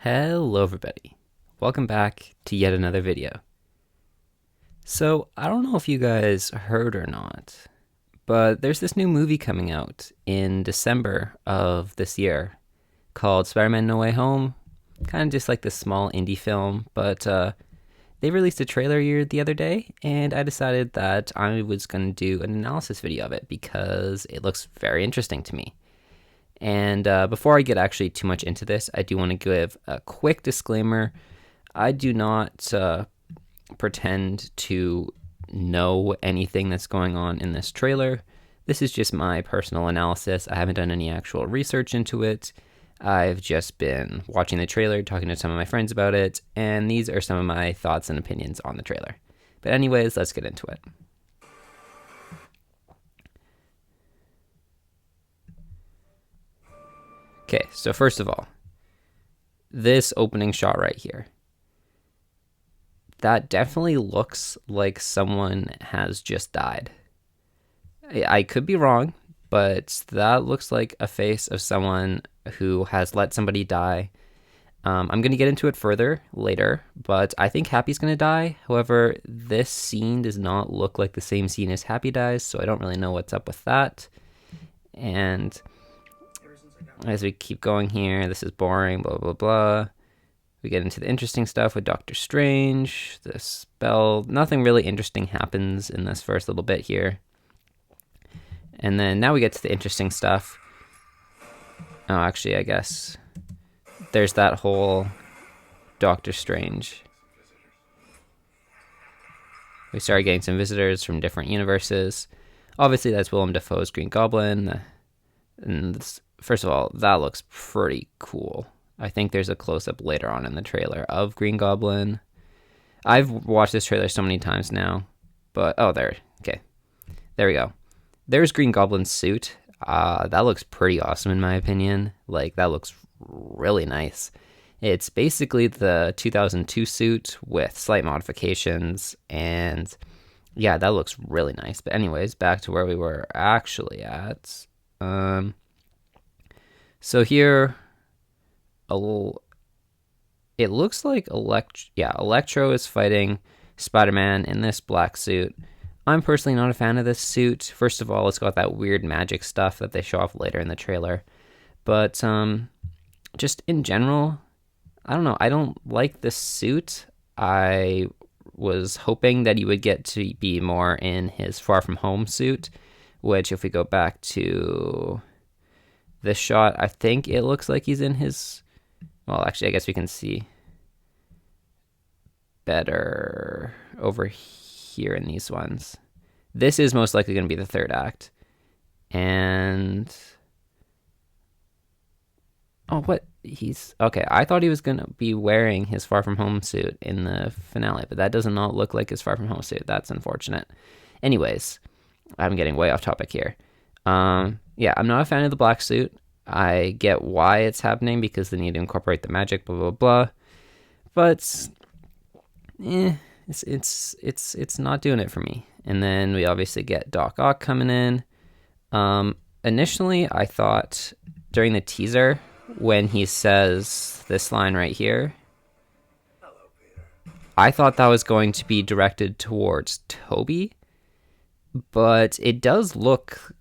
Hello everybody, welcome back to yet another video. So I don't know if you guys heard or not, but there's this new movie coming out in December of this year called Spider-Man No Way Home. Kind of just like this small indie film, but they released a trailer here the other day, and I decided that I was going to do an analysis video of it because it looks very interesting to me. And before I get actually too much into this, I do want to give a quick disclaimer. I do not pretend to know anything that's going on in this trailer. This is just my personal analysis. I haven't done any actual research into it. I've just been watching the trailer, talking to some of my friends about it, and these are some of my thoughts and opinions on the trailer. But anyways, let's get into it. Okay, so first of all, this opening shot right here, that definitely looks like someone has just died. I could be wrong, but that looks like a face of someone who has let somebody die. I'm going to get into it further later, but I think Happy's going to die. However, this scene does not look like the same scene as Happy dies, so I don't really know what's up with that. And as we keep going here, this is boring, blah, blah, blah. We get into the interesting stuff with Doctor Strange, the spell. Nothing really interesting happens in this first little bit here. And then now we get to the interesting stuff. Oh, actually, I guess there's that whole Doctor Strange. We started getting some visitors from different universes. Obviously, that's Willem Dafoe's Green Goblin. And this, first of all, that looks pretty cool. I think there's a close-up later on in the trailer of Green Goblin. I've watched this trailer so many times now, but okay, there we go. There's Green Goblin's suit. That looks pretty awesome in my opinion. Like, that looks really nice. It's basically the 2002 suit with slight modifications, and yeah, that looks really nice. But anyways, back to where we were actually at. So here, it looks like Electro is fighting Spider-Man in this black suit. I'm personally not a fan of this suit. First of all, it's got that weird magic stuff that they show off later in the trailer. But just in general, I don't know. I don't like this suit. I was hoping that he would get to be more in his Far From Home suit, which if we go back to this shot, I think it looks like he's in his... Well, actually, I guess we can see better over here in these ones. This is most likely going to be the third act. And... Oh, what? Okay, I thought he was going to be wearing his Far From Home suit in the finale, but that does not look like his Far From Home suit. That's unfortunate. Anyways, I'm getting way off topic here. Yeah, I'm not a fan of the black suit. I get why it's happening because they need to incorporate the magic, blah blah blah. But it's not doing it for me. And then we obviously get Doc Ock coming in. Initially, I thought during the teaser when he says this line right here, I thought that was going to be directed towards Toby, but it does look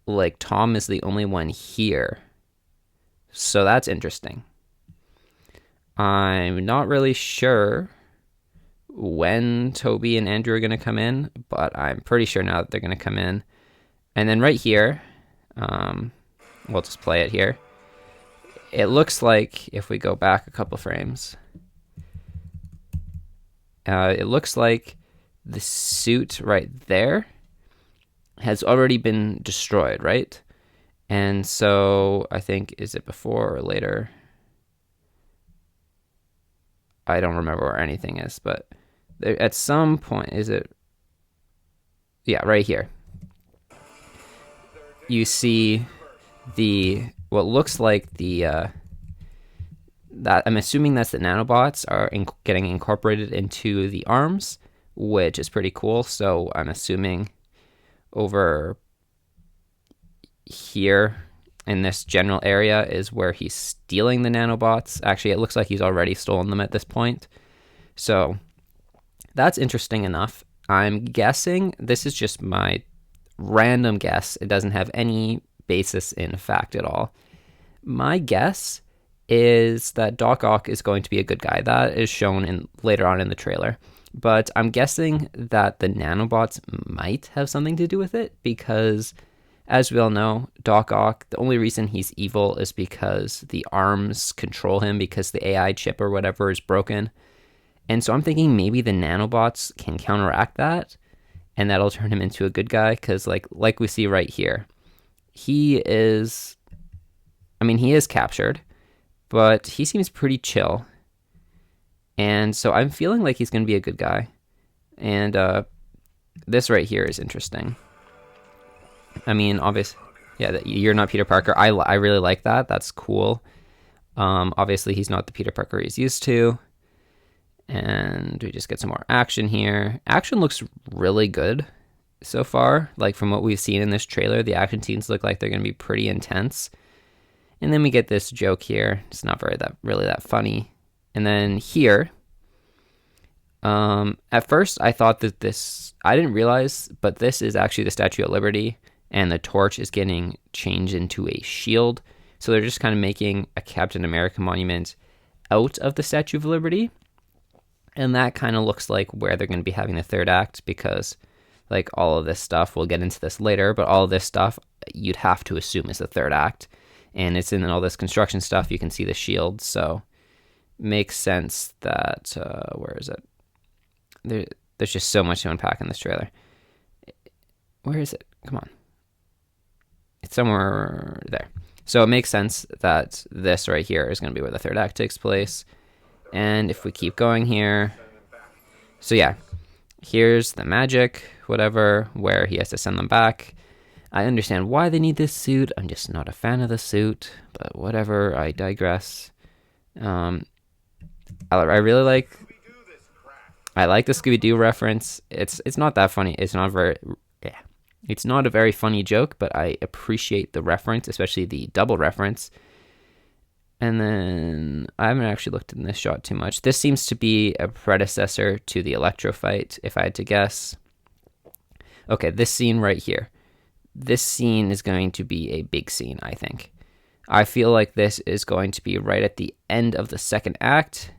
like Tom is the only one here. So that's interesting. I'm not really sure when Toby and Andrew are going to come in, but I'm pretty sure now that they're going to come in. And then right here, we'll just play it here. It looks like, if we go back a couple frames, it looks like the suit right there has already been destroyed, right? And so I think, is it before or later? I don't remember where anything is, but there, at some point, is it? Yeah, right here. You see what looks like that I'm assuming that's the nanobots are getting incorporated into the arms, which is pretty cool. So I'm assuming over here in this general area is where he's stealing the nanobots. Actually, it looks like he's already stolen them at this point. So that's interesting enough. I'm guessing, this is just my random guess, it doesn't have any basis in fact at all. My guess is that Doc Ock is going to be a good guy. That is shown in later on in the trailer. But I'm guessing that the nanobots might have something to do with it because, as we all know, Doc Ock, the only reason he's evil is because the arms control him because the AI chip or whatever is broken. And so I'm thinking maybe the nanobots can counteract that, and that'll turn him into a good guy. Because like we see right here, he is captured, but he seems pretty chill. And so I'm feeling like he's going to be a good guy. And this right here is interesting. I mean, obviously, yeah, you're not Peter Parker. I really like that. That's cool. Obviously, he's not the Peter Parker he's used to. And we just get some more action here. Action looks really good so far. Like from what we've seen in this trailer, the action scenes look like they're going to be pretty intense. And then we get this joke here. It's not really that funny. And then here, at first I thought that I didn't realize, but this is actually the Statue of Liberty, and the torch is getting changed into a shield. So they're just kind of making a Captain America monument out of the Statue of Liberty. And that kind of looks like where they're going to be having the third act, because like all of this stuff, we'll get into this later, but all of this stuff you'd have to assume is the third act. And it's in all this construction stuff. You can see the shield, so makes sense that, where is it? There's just so much to unpack in this trailer. Where is it? Come on. It's somewhere there. So it makes sense that this right here is going to be where the third act takes place. And if we keep going here, so yeah, here's the magic, whatever, where he has to send them back. I understand why they need this suit. I'm just not a fan of the suit, but whatever, I digress. I really like, I like the Scooby-Doo reference. It's not that funny. It's not a very funny joke, but I appreciate the reference, especially the double reference. And then I haven't actually looked in this shot too much. This seems to be a predecessor to the Electro fight, if I had to guess. Okay, this scene right here. This scene is going to be a big scene, I think. I feel like this is going to be right at the end of the second act.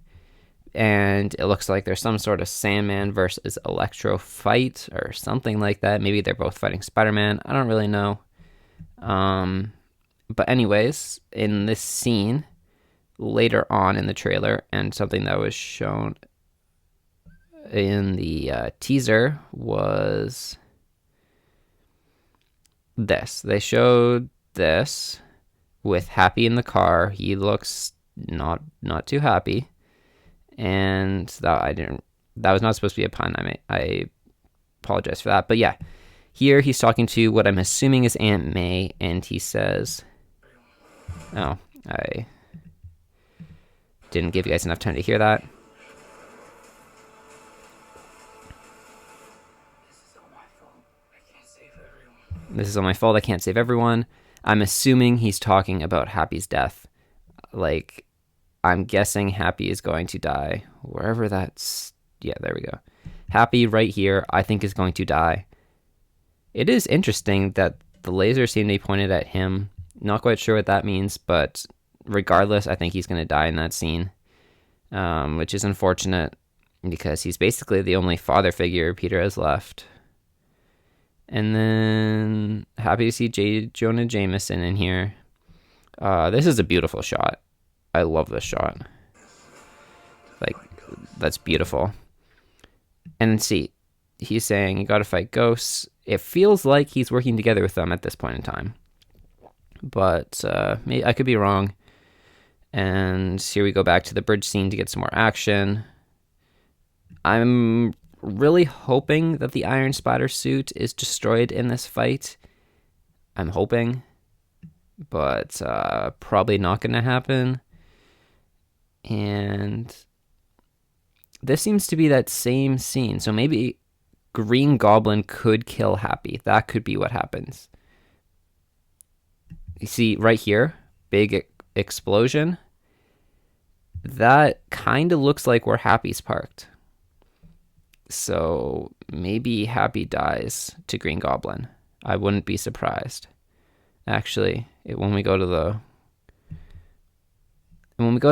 And it looks like there's some sort of Sandman versus Electro fight or something like that. Maybe they're both fighting Spider-Man. I don't really know. But anyways, in this scene, later on in the trailer, and something that was shown in the teaser was this. They showed this with Happy in the car. He looks not too happy, and that was not supposed to be a pun. I apologize for that. But yeah, here he's talking to what I'm assuming is Aunt May, and he says, "Oh, I didn't give you guys enough time to hear that." This is all my fault. I can't save everyone. I'm assuming he's talking about Happy's death. Like, I'm guessing Happy is going to die. Wherever that's... Yeah, there we go. Happy right here, I think, is going to die. It is interesting that the laser seemed to be pointed at him. Not quite sure what that means, but regardless, I think he's going to die in that scene. Which is unfortunate, because he's basically the only father figure Peter has left. And then, happy to see J. Jonah Jameson in here. This is a beautiful shot. I love this shot. Like, that's beautiful. And see, he's saying you gotta fight ghosts. It feels like he's working together with them at this point in time. But I could be wrong. And here we go back to the bridge scene to get some more action. I'm really hoping that the Iron Spider suit is destroyed in this fight. I'm hoping. But probably not going to happen. And this seems to be that same scene. So maybe Green Goblin could kill Happy. That could be what happens. You see right here, big explosion. That kind of looks like where Happy's parked. So maybe Happy dies to Green Goblin. I wouldn't be surprised. Actually, when we go to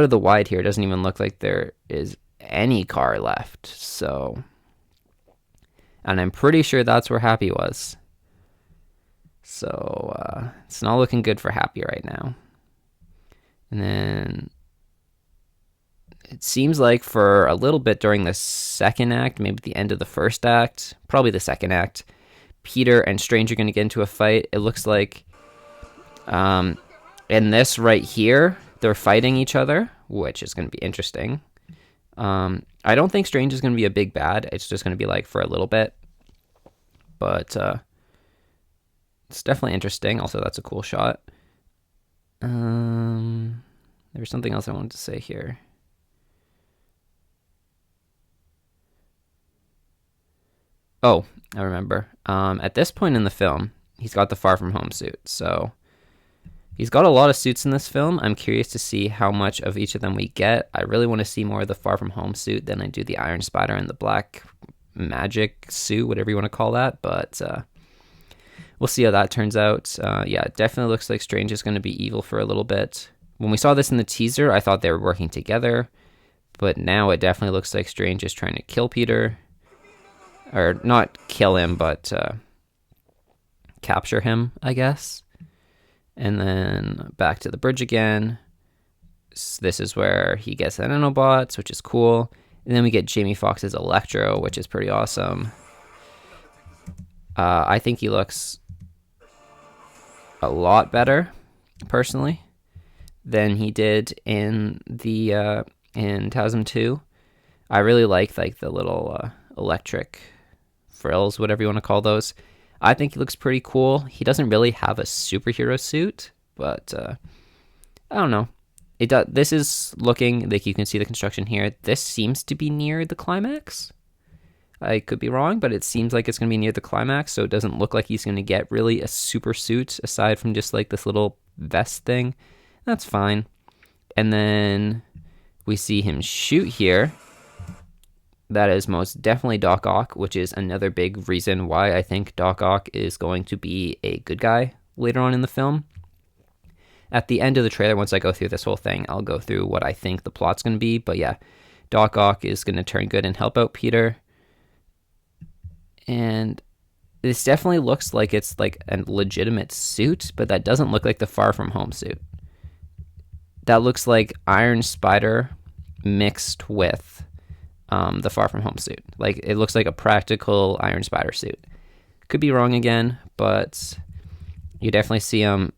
the wide here, it doesn't even look like there is any car left. So, and I'm pretty sure that's where Happy was. So it's not looking good for Happy right now. And then it seems like for a little bit during the second act, maybe the end of the first act, probably the second act, Peter and Strange are going to get into a fight. It looks like in this right here, they're fighting each other, which is going to be interesting. I don't think Strange is going to be a big bad. It's just going to be like for a little bit. But it's definitely interesting. Also, that's a cool shot. There's something else I wanted to say here. Oh, I remember. At this point in the film, he's got the Far From Home suit. So he's got a lot of suits in this film. I'm curious to see how much of each of them we get. I really want to see more of the Far From Home suit than I do the Iron Spider and the Black Magic suit, whatever you want to call that. But we'll see how that turns out. Yeah, it definitely looks like Strange is going to be evil for a little bit. When we saw this in the teaser, I thought they were working together. But now it definitely looks like Strange is trying to kill Peter. Or not kill him, but capture him, I guess. And then back to the bridge again. This is where he gets the nanobots, which is cool. And then we get Jamie Foxx's Electro, which is pretty awesome. I think he looks a lot better, personally, than he did in the in TASM 2. I really like the little electric frills, whatever you want to call those. I think he looks pretty cool. He doesn't really have a superhero suit, but I don't know. This is looking like you can see the construction here. This seems to be near the climax. I could be wrong, but it seems like it's going to be near the climax, so it doesn't look like he's going to get really a super suit aside from just like this little vest thing. That's fine. And then we see him shoot here. That is most definitely Doc Ock, which is another big reason why I think Doc Ock is going to be a good guy later on in the film. At the end of the trailer, once I go through this whole thing, I'll go through what I think the plot's going to be. But yeah, Doc Ock is going to turn good and help out Peter. And this definitely looks like it's like a legitimate suit, but that doesn't look like the Far From Home suit. That looks like Iron Spider mixed with the Far From Home suit. Like, it looks like a practical Iron Spider suit. Could be wrong again, but you definitely see him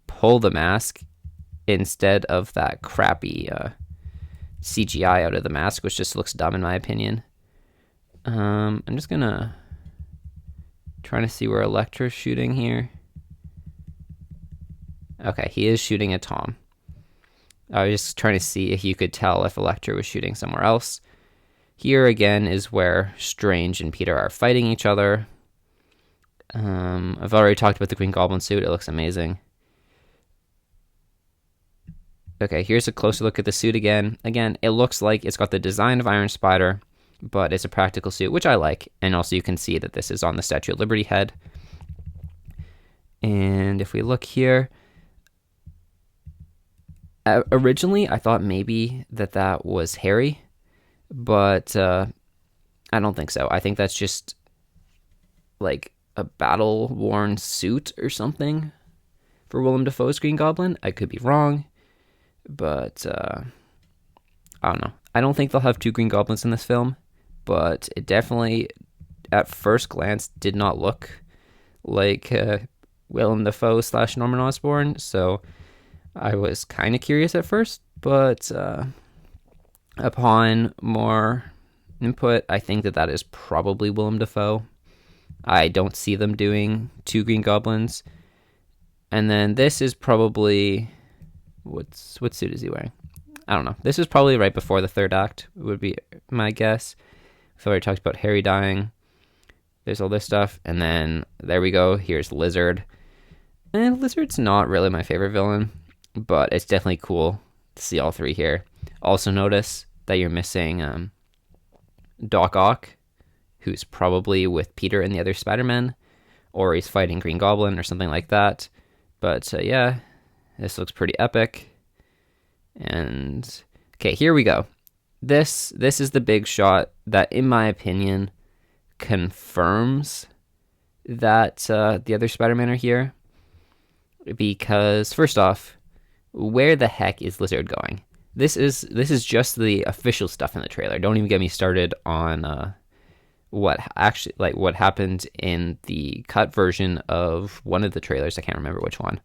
pull the mask instead of that crappy CGI out of the mask, which just looks dumb in my opinion. I'm just gonna trying to see where Elektra's shooting here. Okay, he is shooting at Tom. I was just trying to see if you could tell if Elektra was shooting somewhere else. Here again is where Strange and Peter are fighting each other. I've already talked about the Green Goblin suit. It looks amazing. Okay, here's a closer look at the suit again. Again, it looks like it's got the design of Iron Spider, but it's a practical suit, which I like. And also you can see that this is on the Statue of Liberty head. And if we look here, originally I thought maybe that was Harry, but I don't think so. I think that's just like a battle-worn suit or something for Willem Dafoe's Green Goblin. I could be wrong, but I don't know. I don't think they'll have two Green Goblins in this film, but it definitely, at first glance, did not look like Willem Dafoe / Norman Osborn, so I was kind of curious at first, but upon more input, I think that is probably Willem Dafoe. I don't see them doing two Green Goblins. And then this is probably, what suit is he wearing? I don't know. This is probably right before the third act, would be my guess. We've already talked about Harry dying. There's all this stuff. And then there we go. Here's Lizard. And Lizard's not really my favorite villain, but it's definitely cool to see all three here. Also notice that you're missing Doc Ock, who's probably with Peter and the other Spider-Man, or he's fighting Green Goblin or something like that. But yeah, this looks pretty epic. And okay, here we go. This is the big shot that, in my opinion, confirms that the other Spider-Man are here. Because first off, where the heck is Lizard going? This is just the official stuff in the trailer. Don't even get me started on what happened in the cut version of one of the trailers. I can't remember which one.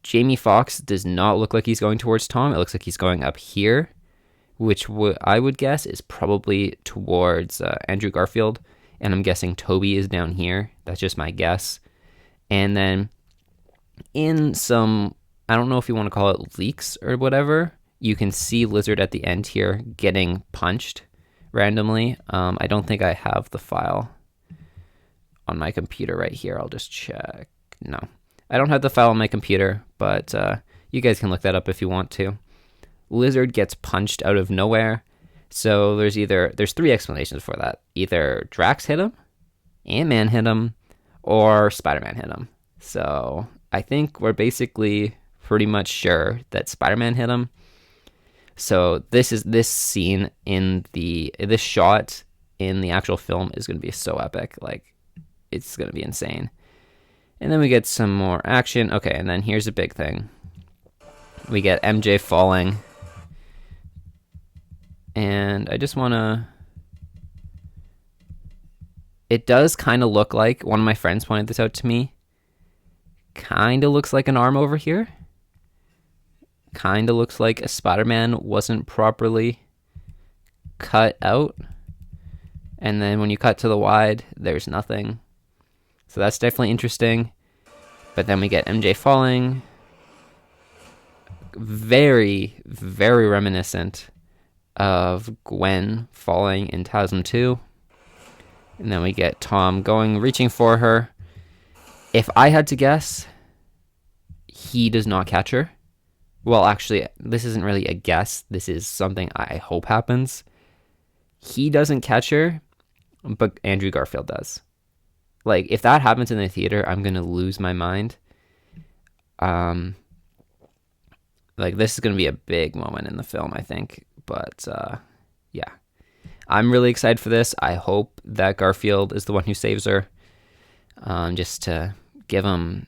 Jamie Foxx does not look like he's going towards Tom. It looks like he's going up here, which I would guess is probably towards Andrew Garfield. And I'm guessing Toby is down here. That's just my guess. And then in some, I don't know if you want to call it leaks or whatever, you can see Lizard at the end here getting punched randomly. I don't think I have the file on my computer right here. I'll just check. No, I don't have the file on my computer, but you guys can look that up if you want to. Lizard gets punched out of nowhere. So there's three explanations for that. Either Drax hit him, Ant-Man hit him, or Spider-Man hit him. So I think we're basically pretty much sure that Spider-Man hit him. So this scene in this shot in the actual film is going to be so epic. Like, it's going to be insane. And then we get some more action. Okay, and then here's a big thing. We get MJ falling. And I just want to... It does kind of look like, one of my friends pointed this out to me, kind of looks like an arm over here. Kind of looks like a Spider-Man wasn't properly cut out. And then when you cut to the wide, there's nothing. So that's definitely interesting. But then we get MJ falling. Very, very reminiscent of Gwen falling in TASM 2. And then we get Tom reaching for her. If I had to guess, he does not catch her. Well, actually, this isn't really a guess. This is something I hope happens. He doesn't catch her, but Andrew Garfield does. Like, if that happens in the theater, I'm going to lose my mind. Like, this is going to be a big moment in the film, I think. But, yeah. I'm really excited for this. I hope that Garfield is the one who saves her. Just to give him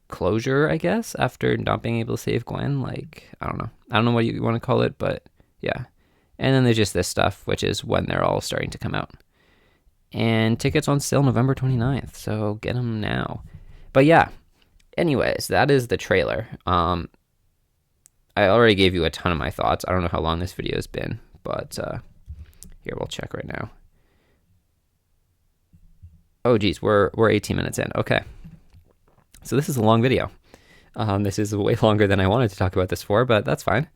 closure, I guess, after not being able to save Gwen. Like, I don't know. I don't know what you want to call it, but yeah. And then there's just this stuff, which is when they're all starting to come out. And tickets on sale November 29th, so get them now. But yeah, anyways, that is the trailer. I already gave you a ton of my thoughts. I don't know how long this video has been, but here, we'll check right now. Oh, geez, we're 18 minutes in. Okay. So this is a long video. This is way longer than I wanted to talk about this for, but that's fine.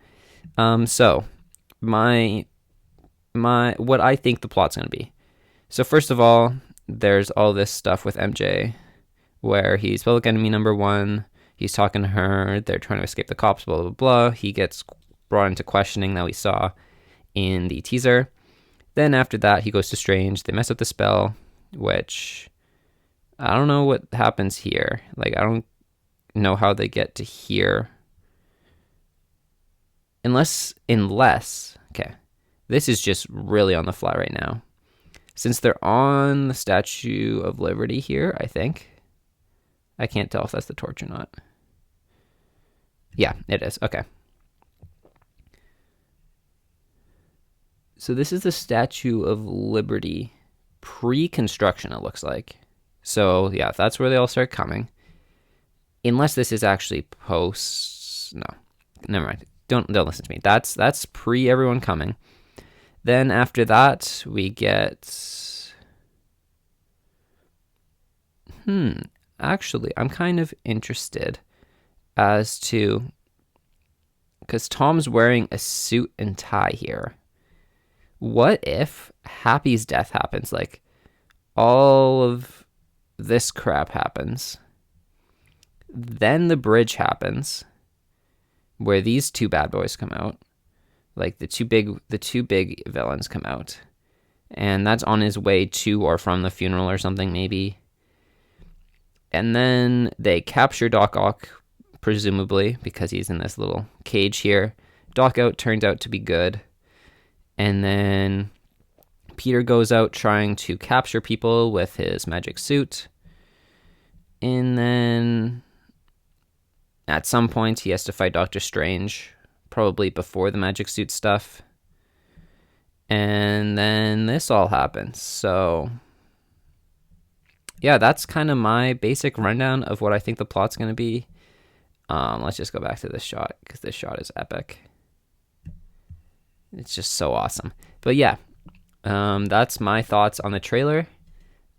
So my what I think the plot's going to be. So first of all, there's all this stuff with MJ where he's public enemy number 1. He's talking to her. They're trying to escape the cops, blah, blah, blah. He gets brought into questioning that we saw in the teaser. Then after that, he goes to Strange. They mess up the spell, which I don't know what happens here. Like, I don't know how they get to here. Unless, okay, this is just really on the fly right now. Since they're on the Statue of Liberty here, I think. I can't tell if that's the torch or not. Yeah, it is. Okay. So this is the Statue of Liberty pre-construction, it looks like. So yeah, that's where they all start coming. Unless this is actually post... No, never mind. Don't listen to me. That's pre everyone coming. Then after that, we get... Actually, I'm kind of interested as to... Because Tom's wearing a suit and tie here. What if Happy's death happens? Like, all of this crap happens. Then the bridge happens, where these two bad boys come out. Like the two big villains come out. And that's on his way to or from the funeral or something, maybe. And then they capture Doc Ock, presumably, because he's in this little cage here. Doc Ock turns out to be good. And then Peter goes out trying to capture people with his magic suit. And then at some point he has to fight Doctor Strange, probably before the magic suit stuff. And then this all happens. So yeah, that's kind of my basic rundown of what I think the plot's going to be. Let's just go back to this shot, because this shot is epic. It's just so awesome. But yeah, that's my thoughts on the trailer.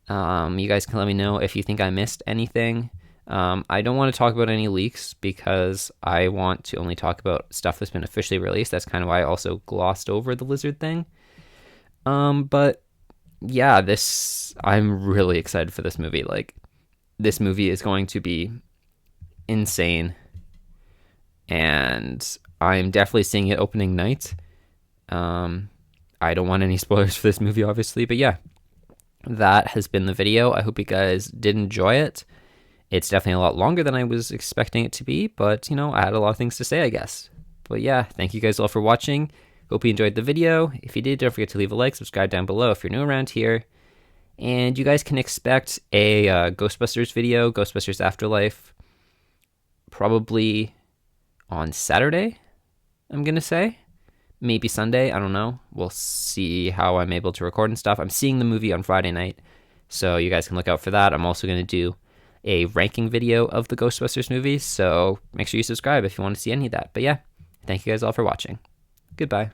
You guys can let me know if you think I missed anything. I don't want to talk about any leaks, because I want to only talk about stuff that's been officially released. That's kind of why I also glossed over the Lizard thing. But yeah, I'm really excited for this movie. Like, this movie is going to be insane, and I'm definitely seeing it opening night. I don't want any spoilers for this movie, obviously, but yeah, that has been the video. I hope you guys did enjoy it. It's definitely a lot longer than I was expecting it to be, but, I had a lot of things to say, I guess. But yeah, thank you guys all for watching. Hope you enjoyed the video. If you did, don't forget to leave a like, subscribe down below if you're new around here. And you guys can expect a Ghostbusters video, Ghostbusters Afterlife, probably on Saturday, I'm going to say. Maybe Sunday, I don't know. We'll see how I'm able to record and stuff. I'm seeing the movie on Friday night, so you guys can look out for that. I'm also going to do a ranking video of the Ghostbusters movies, so make sure you subscribe if you want to see any of that. But yeah, thank you guys all for watching. Goodbye.